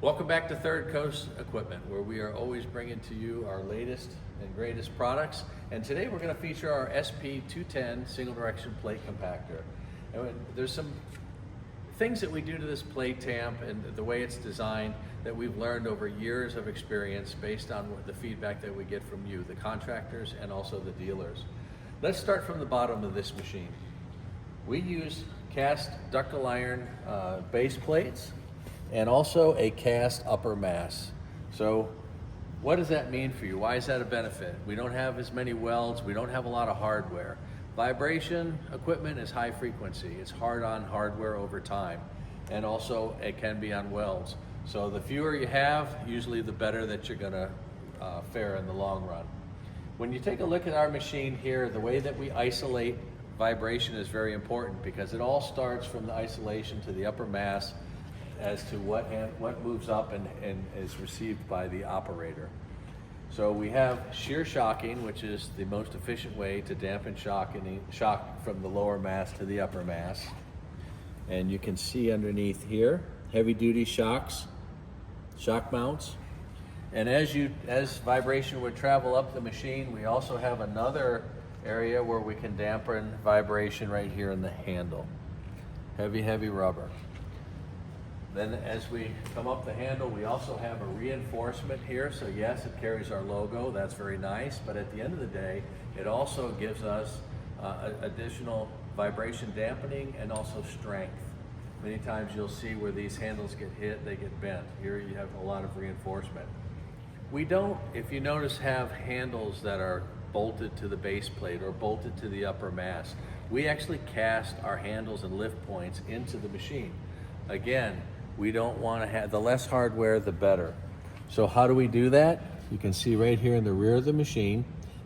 Welcome back to Third Coast Equipment, where we are always bringing to you our latest and greatest products. And today we're going to feature our SP210 single direction plate compactor. And there's some things that we do to this plate tamp and the way it's designed that we've learned over years of experience based on the feedback that we get from you, the contractors and also the dealers. Let's start from the bottom of this machine. We use cast ductile iron base plates and also a cast upper mass. So what does that mean for you? Why is that a benefit? We don't have as many welds, we don't have a lot of hardware. Vibration equipment is high frequency. It's hard on hardware over time. And also it can be on welds. So the fewer you have, usually the better that you're gonna fare in the long run. When you take a look at our machine here, the way that we isolate vibration is very important because it all starts from the isolation to the upper mass as to what moves up and is received by the operator. So we have shear shocking, which is the most efficient way to dampen shock from the lower mass to the upper mass. And you can see underneath here, heavy duty shock mounts. And as vibration would travel up the machine, we also have another area where we can dampen vibration right here in the handle. Heavy rubber. Then as we come up the handle, we also have a reinforcement here. So yes, it carries our logo, that's very nice, but at the end of the day, it also gives us additional vibration dampening and also strength. Many times you'll see where these handles get hit, they get bent. Here you have a lot of reinforcement. We don't, if you notice, have handles that are bolted to the base plate or bolted to the upper mass. We actually cast our handles and lift points into the machine. Again, we don't want to have, the less hardware, the better. So how do we do that? You can see right here in the rear of the machine,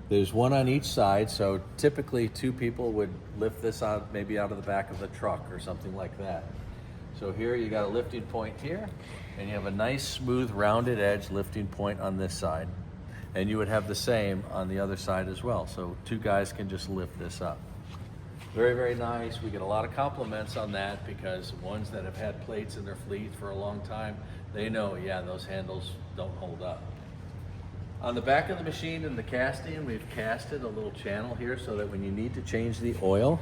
there's one on each side. So typically two people would lift this out, maybe out of the back of the truck or something like that. So here you got a lifting point here, and you have a nice smooth rounded edge lifting point on this side. And you would have the same on the other side as well. So two guys can just lift this up. Very nice. We get a lot of compliments on that because ones that have had plates in their fleet for a long time, they know, yeah, those handles don't hold up. On the back of the machine in the casting, we've casted a little channel here so that when you need to change the oil,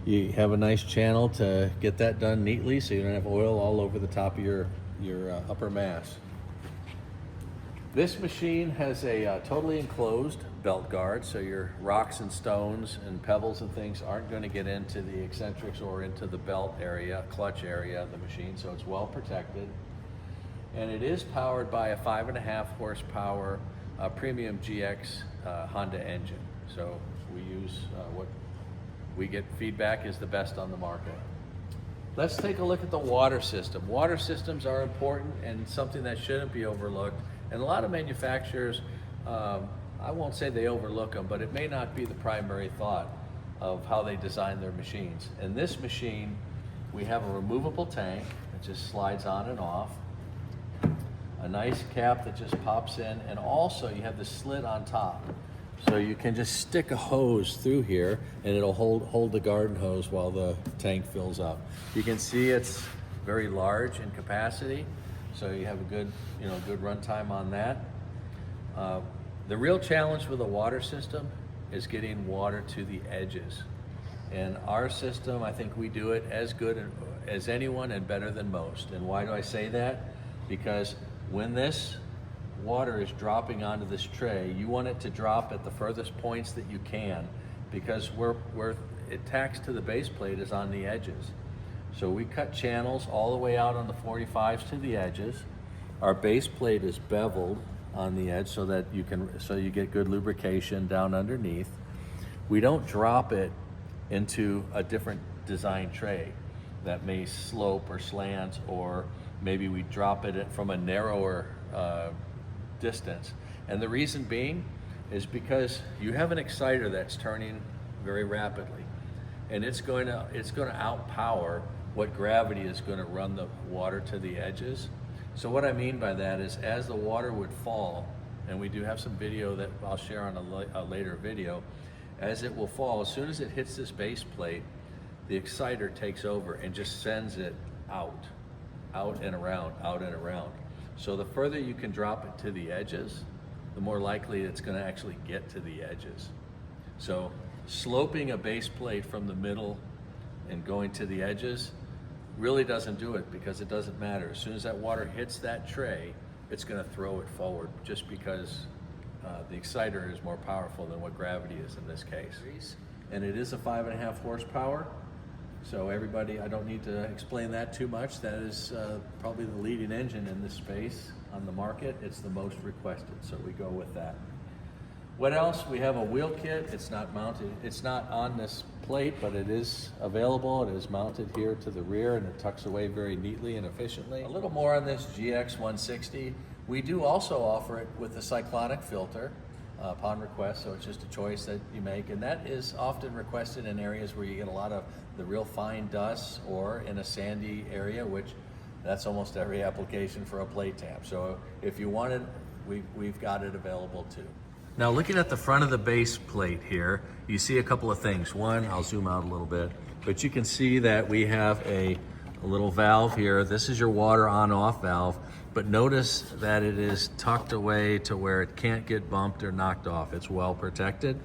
you have a nice channel to get that done neatly so you don't have oil all over the top of your upper mass. This machine has a totally enclosed belt guard, so your rocks and stones and pebbles and things aren't going to get into the eccentrics or into the belt area, clutch area of the machine, so it's well protected. And it is powered by a 5.5 horsepower premium GX Honda engine. So we use what we get feedback is the best on the market. Let's take a look at the water system. Water systems are important and something that shouldn't be overlooked. And a lot of manufacturers, I won't say they overlook them, but it may not be the primary thought of how they design their machines. In this machine, we have a removable tank that just slides on and off, a nice cap that just pops in, and also you have the slit on top. So you can just stick a hose through here and it'll hold the garden hose while the tank fills up. You can see it's very large in capacity. So you have a good run time on that. The real challenge with a water system is getting water to the edges. And our system, I think we do it as good as anyone and better than most. And why do I say that? Because when this water is dropping onto this tray, you want it to drop at the furthest points that you can, because where it tacks to the base plate is on the edges. So we cut channels all the way out on the 45s to the edges. Our base plate is beveled on the edge so that you get good lubrication down underneath. We don't drop it into a different design tray that may slope or slant, or maybe we drop it from a narrower distance. And the reason being is because you have an exciter that's turning very rapidly, and it's going to outpower what gravity is going to run the water to the edges. So what I mean by that is, as the water would fall, and we do have some video that I'll share on a later video, as it will fall, as soon as it hits this base plate, the exciter takes over and just sends it out and around, out and around. So the further you can drop it to the edges, the more likely it's going to actually get to the edges. So sloping a base plate from the middle and going to the edges really doesn't do it, because it doesn't matter. As soon as that water hits that tray, it's going to throw it forward, just because the exciter is more powerful than what gravity is in this case. And it is a 5.5 horsepower. So everybody, I don't need to explain that too much. That is probably the leading engine in this space on the market. It's the most requested, so we go with that. What else? We have a wheel kit. It's not mounted, it's not on this plate, but it is available. It is mounted here to the rear, and it tucks away very neatly and efficiently. A little more on this GX160. We do also offer it with a cyclonic filter upon request, so it's just a choice that you make, and that is often requested in areas where you get a lot of the real fine dust, or in a sandy area, which that's almost every application for a plate tap. So if you want it, we've got it available too. Now, looking at the front of the base plate here, you see a couple of things. One, I'll zoom out a little bit, but you can see that we have a little valve here. This is your water on-off valve, but notice that it is tucked away to where it can't get bumped or knocked off. It's well protected.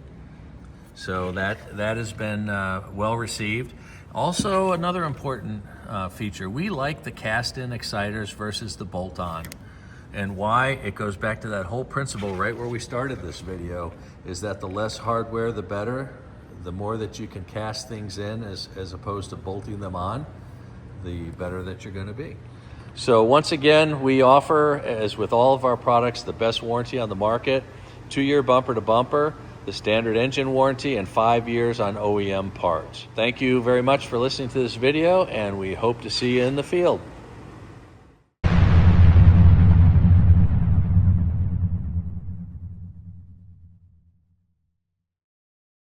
So that has been well received. Also, another important feature, we like the cast-in exciters versus the bolt-on. And why? It goes back to that whole principle right where we started this video, is that the less hardware, the better. The more that you can cast things in as opposed to bolting them on, the better that you're going to be. So once again, we offer, as with all of our products, the best warranty on the market, 2-year bumper to bumper, the standard engine warranty, and 5 years on OEM parts. Thank you very much for listening to this video, and we hope to see you in the field.